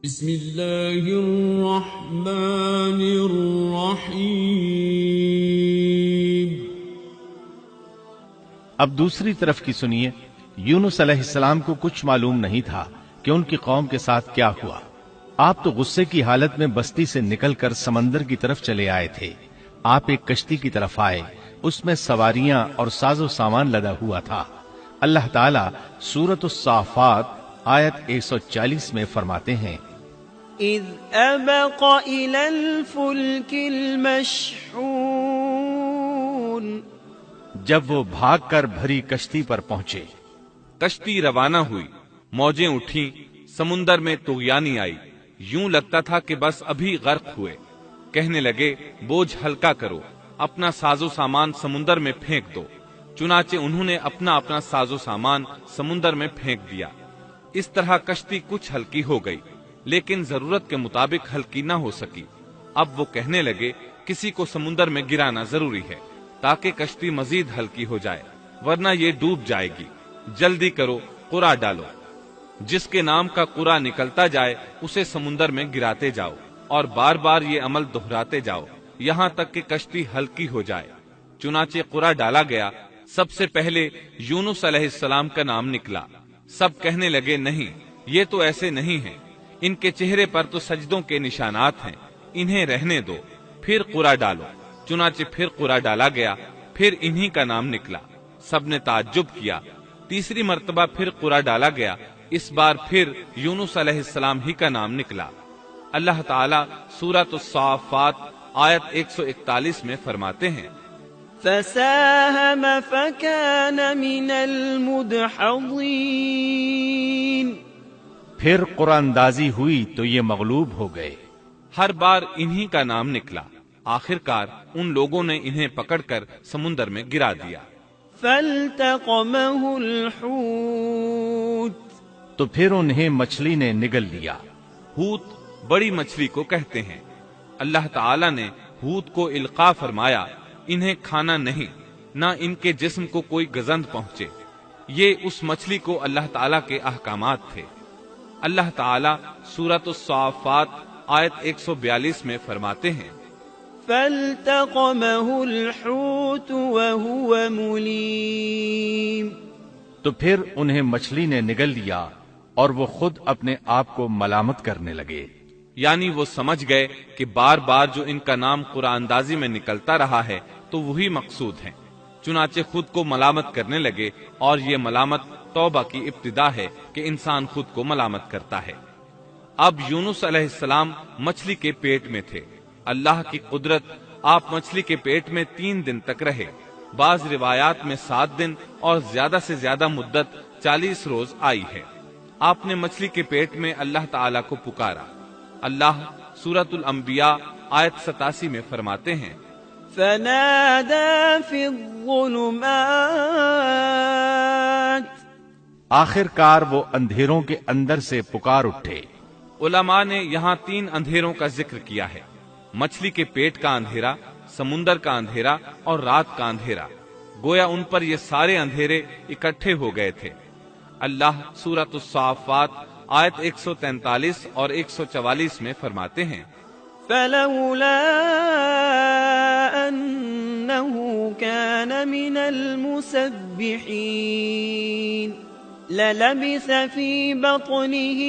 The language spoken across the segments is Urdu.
بسم اللہ الرحمن الرحیم۔ اب دوسری طرف کی سنیے۔ یونس علیہ السلام کو کچھ معلوم نہیں تھا کہ ان کی قوم کے ساتھ کیا ہوا۔ آپ تو غصے کی حالت میں بستی سے نکل کر سمندر کی طرف چلے آئے تھے۔ آپ ایک کشتی کی طرف آئے، اس میں سواریاں اور ساز و سامان لدا ہوا تھا۔ اللہ تعالیٰ سورۃ الصافات آیت 140 میں فرماتے ہیں، اذ ابق الى الفلك المشحون، جب وہ بھاگ کر بھری کشتی پر پہنچے۔ کشتی روانہ ہوئی، موجیں اٹھیں، سمندر میں طغیانی آئی، یوں لگتا تھا کہ بس ابھی غرق ہوئے۔ کہنے لگے بوجھ ہلکا کرو، اپنا ساز و سامان سمندر میں پھینک دو۔ چنانچہ انہوں نے اپنا ساز و سامان سمندر میں پھینک دیا۔ اس طرح کشتی کچھ ہلکی ہو گئی، لیکن ضرورت کے مطابق ہلکی نہ ہو سکی۔ اب وہ کہنے لگے کسی کو سمندر میں گرانا ضروری ہے تاکہ کشتی مزید ہلکی ہو جائے، ورنہ یہ ڈوب جائے گی۔ جلدی کرو، قرع ڈالو۔ جس کے نام کا قرع نکلتا جائے اسے سمندر میں گراتے جاؤ، اور بار بار یہ عمل دہراتے جاؤ یہاں تک کہ کشتی ہلکی ہو جائے۔ چنانچہ قرع ڈالا گیا۔ سب سے پہلے یونس علیہ السلام کا نام نکلا۔ سب کہنے لگے نہیں، یہ تو ایسے نہیں ہیں، ان کے چہرے پر تو سجدوں کے نشانات ہیں، انہیں رہنے دو، پھر قرع ڈالو۔ چنانچہ پھر قرع ڈالا گیا، پھر انہی کا نام نکلا۔ سب نے تعجب کیا۔ تیسری مرتبہ پھر قرع ڈالا گیا، اس بار پھر یونس علیہ السلام ہی کا نام نکلا۔ اللہ تعالیٰ سورۃ الصافات آیت 141 میں فرماتے ہیں، فساهم فكان من المدحضين، پھر قرآن اندازی ہوئی تو یہ مغلوب ہو گئے۔ ہر بار انہی کا نام نکلا۔ آخرکار ان لوگوں نے انہیں پکڑ کر سمندر میں گرا دیا۔ فالتقمه الحوت، تو پھر انہیں مچھلی نے نگل لیا۔ حوت بڑی مچھلی کو کہتے ہیں۔ اللہ تعالیٰ نے حوت کو القاء فرمایا، انہیں کھانا نہیں، نہ ان کے جسم کو کوئی گزند پہنچے۔ یہ اس مچھلی کو اللہ تعالیٰ کے احکامات تھے۔ اللہ تعالیٰ سورۃ الصافات آیت 142 میں فرماتے ہیں، فالتقمه الحوت وهو مليم، تو پھر انہیں مچھلی نے نگل لیا اور وہ خود اپنے آپ کو ملامت کرنے لگے۔ یعنی وہ سمجھ گئے کہ بار بار جو ان کا نام قرآن اندازی میں نکلتا رہا ہے تو وہی مقصود ہیں۔ چنانچہ خود کو ملامت کرنے لگے، اور یہ ملامت توبہ کی ابتدا ہے کہ انسان خود کو ملامت کرتا ہے۔ اب یونس علیہ السلام مچھلی کے پیٹ میں تھے۔ اللہ کی قدرت، آپ مچھلی کے پیٹ میں 3 دن تک رہے۔ بعض روایات میں 7 دن اور زیادہ سے زیادہ مدت 40 روز آئی ہے۔ آپ نے مچھلی کے پیٹ میں اللہ تعالیٰ کو پکارا۔ اللہ سورۃ الانبیاء آیت 87 میں فرماتے ہیں، فنادى في الظلمات، آخر کار وہ اندھیروں کے اندر سے پکار اٹھے۔ علماء نے یہاں 3 اندھیروں کا ذکر کیا ہے، مچھلی کے پیٹ کا اندھیرا، سمندر کا اندھیرا اور رات کا اندھیرا۔ گویا ان پر یہ سارے اندھیرے اکٹھے ہو گئے تھے۔ اللہ سورۃ الصافات آیت 143 اور 144 میں فرماتے ہیں، فلولا أنه كان من المسبحين للبث في بطنه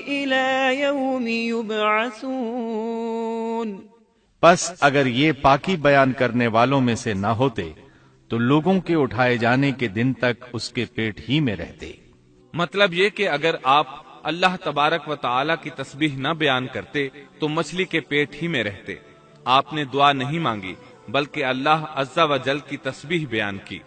إلى يوم يبعثون، پس اگر یہ پاکی بیان کرنے والوں میں سے نہ ہوتے تو لوگوں کے اٹھائے جانے کے دن تک اس کے پیٹ ہی میں رہتے۔ مطلب یہ کہ اگر آپ اللہ تبارک و تعالی کی تسبیح نہ بیان کرتے تو مچھلی کے پیٹ ہی میں رہتے۔ آپ نے دعا نہیں مانگی بلکہ اللہ عز و جل کی تسبیح بیان کی۔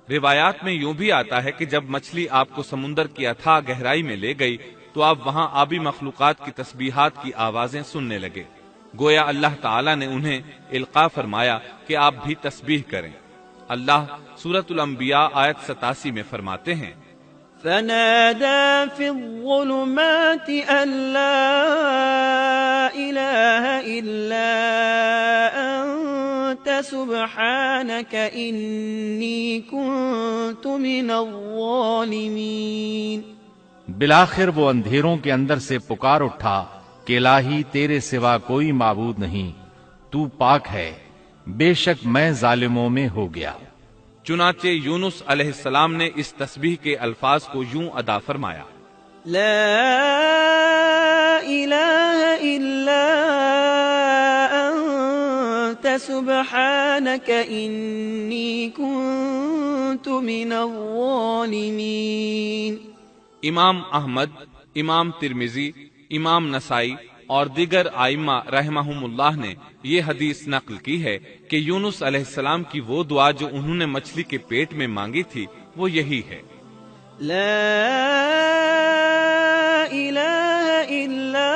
روایات میں یوں بھی آتا ہے کہ جب مچھلی آپ کو سمندر کی اتھاہ گہرائی میں لے گئی تو آپ وہاں آبی مخلوقات کی تسبیحات کی آوازیں سننے لگے۔ گویا اللہ تعالیٰ نے انہیں القاء فرمایا کہ آپ بھی تسبیح کریں۔ اللہ سورۃ الانبیاء آیت 87 میں فرماتے ہیں، فنادى في الظلمات أن لا إله إلا أنت سبحانك إني كنت من الظالمين، بالآخر وہ اندھیروں کے اندر سے پکار اٹھا کہ الہی تیرے سوا کوئی معبود نہیں، تو پاک ہے، بے شک میں ظالموں میں ہو گیا۔ چنانچہ یونس علیہ السلام نے اس تسبیح کے الفاظ کو یوں ادا فرمایا: لا إله إلا أنت سبحانك إني كنت من الظالمين۔ امام احمد، امام ترمذی، امام نسائی اور دیگر ائمہ رحمہم اللہ نے یہ حدیث نقل کی ہے کہ یونس علیہ السلام کی وہ دعا جو انہوں نے مچھلی کے پیٹ میں مانگی تھی وہ یہی ہے: لا إله إلا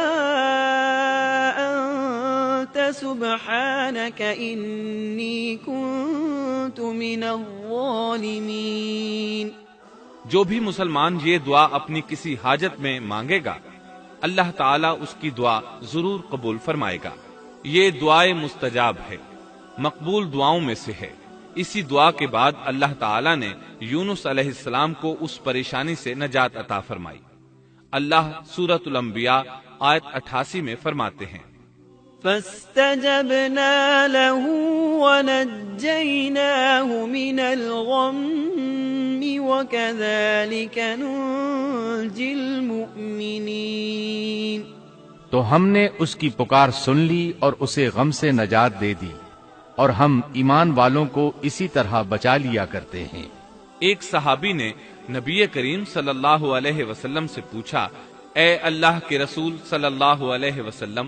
أنت سبحانك إني كنت من الظالمين۔ جو بھی مسلمان یہ دعا اپنی کسی حاجت میں مانگے گا، اللہ تعالیٰ اس کی دعا ضرور قبول فرمائے گا۔ یہ دعائے مستجاب ہے، مقبول دعاؤں میں سے ہے۔ اسی دعا کے بعد اللہ تعالیٰ نے یونس علیہ السلام کو اس پریشانی سے نجات عطا فرمائی۔ اللہ سورۃ الانبیاء آیت 88 میں فرماتے ہیں: فاستجبنا له ونجيناه من الغم وكذلك ننجي المؤمنين۔ تو ہم نے اس کی پکار سن لی اور اسے غم سے نجات دے دی، اور ہم ایمان والوں کو اسی طرح بچا لیا کرتے ہیں۔ ایک صحابی نے نبی کریم صلی اللہ علیہ وسلم سے پوچھا: اے اللہ کے رسول صلی اللہ علیہ وسلم،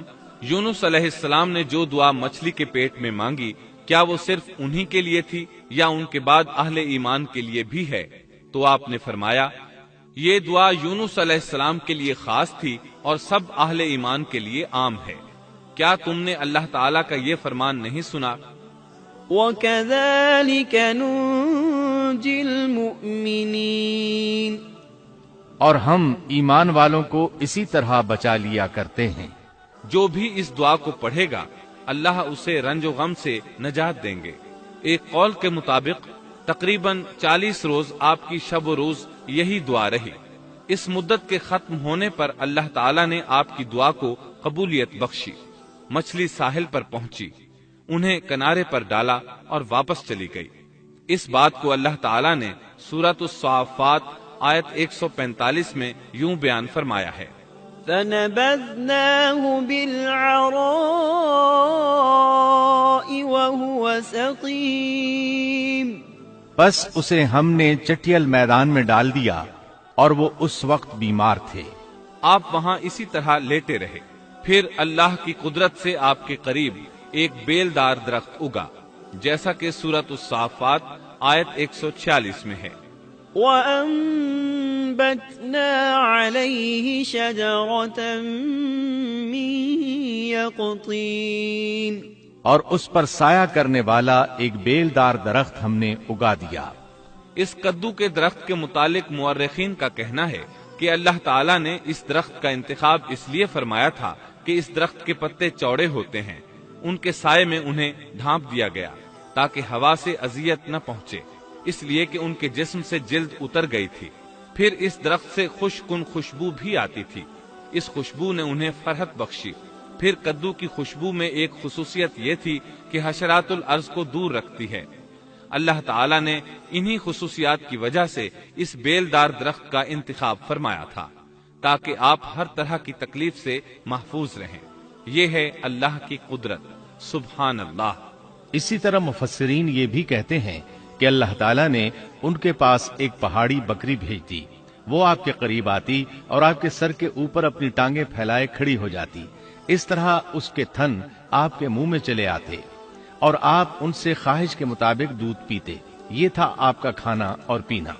یونس علیہ السلام نے جو دعا مچھلی کے پیٹ میں مانگی، کیا وہ صرف انہی کے لیے تھی یا ان کے بعد اہل ایمان کے لیے بھی ہے؟ تو آپ نے فرمایا: یہ دعا یونس علیہ السلام کے لیے خاص تھی اور سب اہل ایمان کے لیے عام ہے۔ کیا تم نے اللہ تعالیٰ کا یہ فرمان نہیں سنا؟ وَكَذَلِكَ نُنْجِي الْمُؤْمِنِينَ۔ اور ہم ایمان والوں کو اسی طرح بچا لیا کرتے ہیں۔ جو بھی اس دعا کو پڑھے گا اللہ اسے رنج و غم سے نجات دیں گے۔ ایک قول کے مطابق تقریباً 40 روز آپ کی شب و روز یہی دعا رہی۔ اس مدت کے ختم ہونے پر اللہ تعالیٰ نے آپ کی دعا کو قبولیت بخشی۔ مچھلی ساحل پر پہنچی، انہیں کنارے پر ڈالا اور واپس چلی گئی۔ اس بات کو اللہ تعالیٰ نے سورۃ الصافات آیت 145 میں یوں بیان فرمایا ہے: فَنَبَذْنَاهُ بِالْعَرَاءِ وَهُوَ سَقِيمٌ۔ بس اسے ہم نے چٹیل میدان میں ڈال دیا اور وہ اس وقت بیمار تھے۔ آپ وہاں اسی طرح لیٹے رہے۔ پھر اللہ کی قدرت سے آپ کے قریب ایک بیل دار درخت اگا، جیسا کہ سورۃ الصافات آیت 146 میں ہے: وَأَنبَتْنَا عَلَيْهِ شَجَرَةً مِّن يَقْطِينٍ۔ اور اس پر سایہ کرنے والا ایک بیل دار درخت ہم نے اگا دیا۔ اس کدو کے درخت کے متعلق مورخین کا کہنا ہے کہ اللہ تعالیٰ نے اس درخت کا انتخاب اس لیے فرمایا تھا کہ اس درخت کے پتے چوڑے ہوتے ہیں، ان کے سائے میں انہیں ڈھانپ دیا گیا تاکہ ہوا سے اذیت نہ پہنچے، اس لیے کہ ان کے جسم سے جلد اتر گئی تھی۔ پھر اس درخت سے خوشکن خوشبو بھی آتی تھی، اس خوشبو نے انہیں فرحت بخشی۔ پھر کدو کی خوشبو میں ایک خصوصیت یہ تھی کہ حشرات الارض کو دور رکھتی ہے۔ اللہ تعالیٰ نے انہی خصوصیات کی وجہ سے اس بیل دار درخت کا انتخاب فرمایا تھا تاکہ آپ ہر طرح کی تکلیف سے محفوظ رہیں۔ یہ ہے اللہ کی قدرت، سبحان اللہ۔ اسی طرح مفسرین یہ بھی کہتے ہیں کہ اللہ تعالیٰ نے ان کے پاس ایک پہاڑی بکری بھیج دی۔ وہ آپ کے قریب آتی اور آپ کے سر کے اوپر اپنی ٹانگیں پھیلائے کھڑی ہو جاتی۔ اس طرح اس کے تھن آپ کے منہ میں چلے آتے اور آپ ان سے خواہش کے مطابق دودھ پیتے۔ یہ تھا آپ کا کھانا اور پینا۔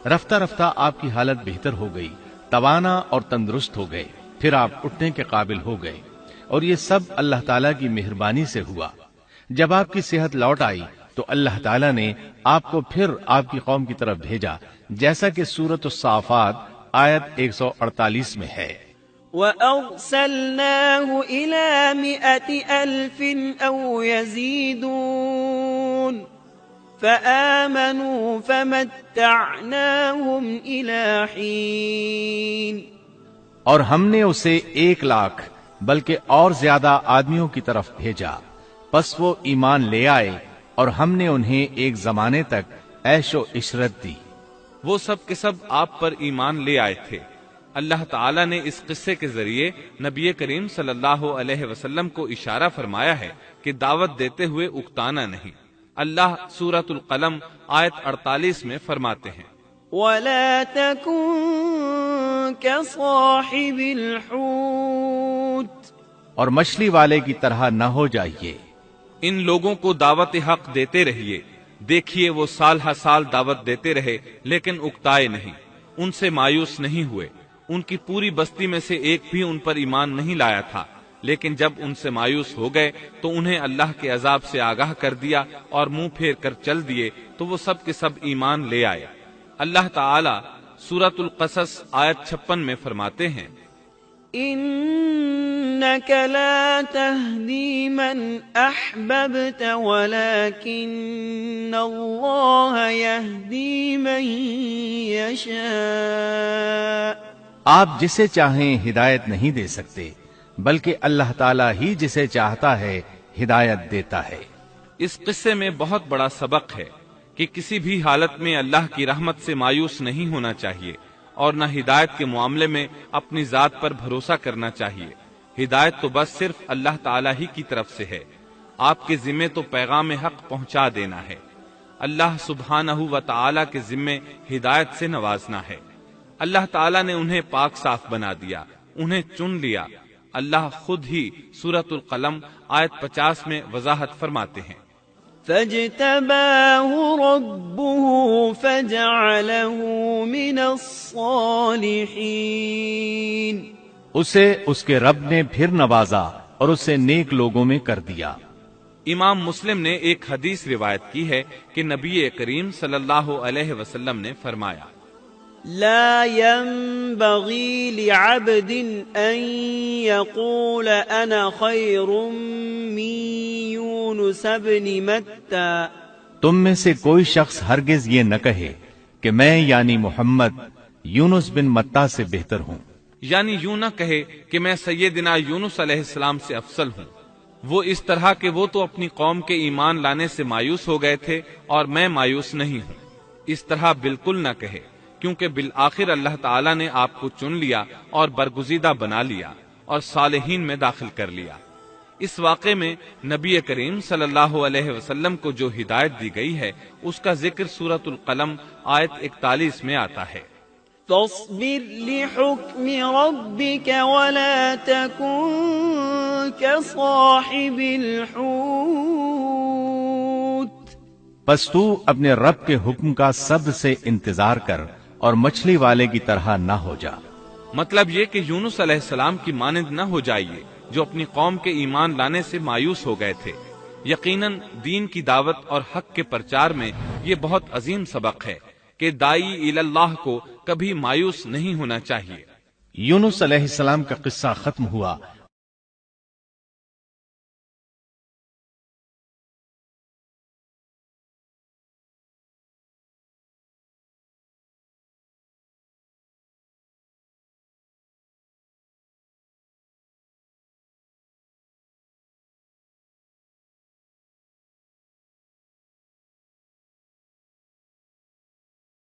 رفتہ رفتہ آپ کی حالت بہتر ہو گئی، توانا اور تندرست ہو گئے، پھر آپ اٹھنے کے قابل ہو گئے، اور یہ سب اللہ تعالیٰ کی مہربانی سے ہوا۔ جب آپ کی صحت لوٹ آئی تو اللہ تعالیٰ نے آپ کو پھر آپ کی قوم کی طرف بھیجا، جیسا کہ سورۃ الصافات آیت 148 میں ہے: وَأَرْسَلْنَاهُ إِلَى 100,000 أَوْ يَزِيدُونَ فآمنوا فمتعناهم إلى حين اور ہم نے اسے 1,00,000 بلکہ اور زیادہ آدمیوں کی طرف بھیجا، پس وہ ایمان لے آئے اور ہم نے انہیں ایک زمانے تک عیش و عشرت دی۔ وہ سب کے سب آپ پر ایمان لے آئے تھے۔ اللہ تعالیٰ نے اس قصے کے ذریعے نبی کریم صلی اللہ علیہ وسلم کو اشارہ فرمایا ہے کہ دعوت دیتے ہوئے اکتانا نہیں۔ اللہ سورۃ القلم آیت 48 میں فرماتے ہیں، وَلَا تَكُن كَصَاحِبِ الْحُوتِ اور مچھلی والے کی طرح نہ ہو جائیے۔ ان لوگوں کو دعوت حق دیتے رہیے۔ دیکھیے وہ سال ہر سال دعوت دیتے رہے لیکن اکتائے نہیں، ان سے مایوس نہیں ہوئے۔ ان کی پوری بستی میں سے ایک بھی ان پر ایمان نہیں لایا تھا، لیکن جب ان سے مایوس ہو گئے تو انہیں اللہ کے عذاب سے آگاہ کر دیا اور منہ پھیر کر چل دیے تو وہ سب کے سب ایمان لے آئے۔ اللہ تعالی سورۃ القصص آیت 56 میں فرماتے ہیں، إنك لا تهدي من أحببت ولكن الله يهدي من يشاء آپ جسے چاہیں ہدایت نہیں دے سکتے، بلکہ اللہ تعالیٰ ہی جسے چاہتا ہے ہدایت دیتا ہے۔ اس قصے میں بہت بڑا سبق ہے کہ کسی بھی حالت میں اللہ کی رحمت سے مایوس نہیں ہونا چاہیے اور نہ ہدایت کے معاملے میں اپنی ذات پر بھروسہ کرنا چاہیے۔ ہدایت تو بس صرف اللہ تعالیٰ ہی کی طرف سے ہے۔ آپ کے ذمے تو پیغام حق پہنچا دینا ہے۔ اللہ سبحانہ و تعالیٰ کے ذمے ہدایت سے نوازنا ہے۔ اللہ تعالیٰ نے انہیں پاک صاف بنا دیا، انہیں چن لیا۔ اللہ خود ہی سورۃ القلم آیت 50 میں وضاحت فرماتے ہیں، فاجتباه ربه فجعله من الصالحين اسے اس کے رب نے پھر نوازا اور اسے نیک لوگوں میں کر دیا۔ امام مسلم نے ایک حدیث روایت کی ہے کہ نبی کریم صلی اللہ علیہ وسلم نے فرمایا، لا ينبغي لعبد ان يقول انا خير من يونس بن متى تم میں سے کوئی شخص ہرگز یہ نہ کہے کہ میں یعنی محمد یونس بن متا سے بہتر ہوں، یعنی یوں نہ کہے کہ میں سیدنا یونس علیہ السلام سے افضل ہوں۔ وہ اس طرح کہ وہ تو اپنی قوم کے ایمان لانے سے مایوس ہو گئے تھے اور میں مایوس نہیں ہوں، اس طرح بالکل نہ کہے، کیونکہ بالآخر اللہ تعالیٰ نے آپ کو چن لیا اور برگزیدہ بنا لیا اور صالحین میں داخل کر لیا۔ اس واقعے میں نبی کریم صلی اللہ علیہ وسلم کو جو ہدایت دی گئی ہے اس کا ذکر سورۃ القلم آیت 41 میں آتا ہے، فاصبر لحكم ربك ولا تكن كصاحب الحوت پس تو اپنے رب کے حکم کا صبر سے انتظار کر اور مچھلی والے کی طرح نہ ہو جا۔ مطلب یہ کہ یونس علیہ السلام کی مانند نہ ہو جائیے جو اپنی قوم کے ایمان لانے سے مایوس ہو گئے تھے۔ یقیناً دین کی دعوت اور حق کے پرچار میں یہ بہت عظیم سبق ہے کہ دائی اللہ کو کبھی مایوس نہیں ہونا چاہیے۔ یونس علیہ السلام کا قصہ ختم ہوا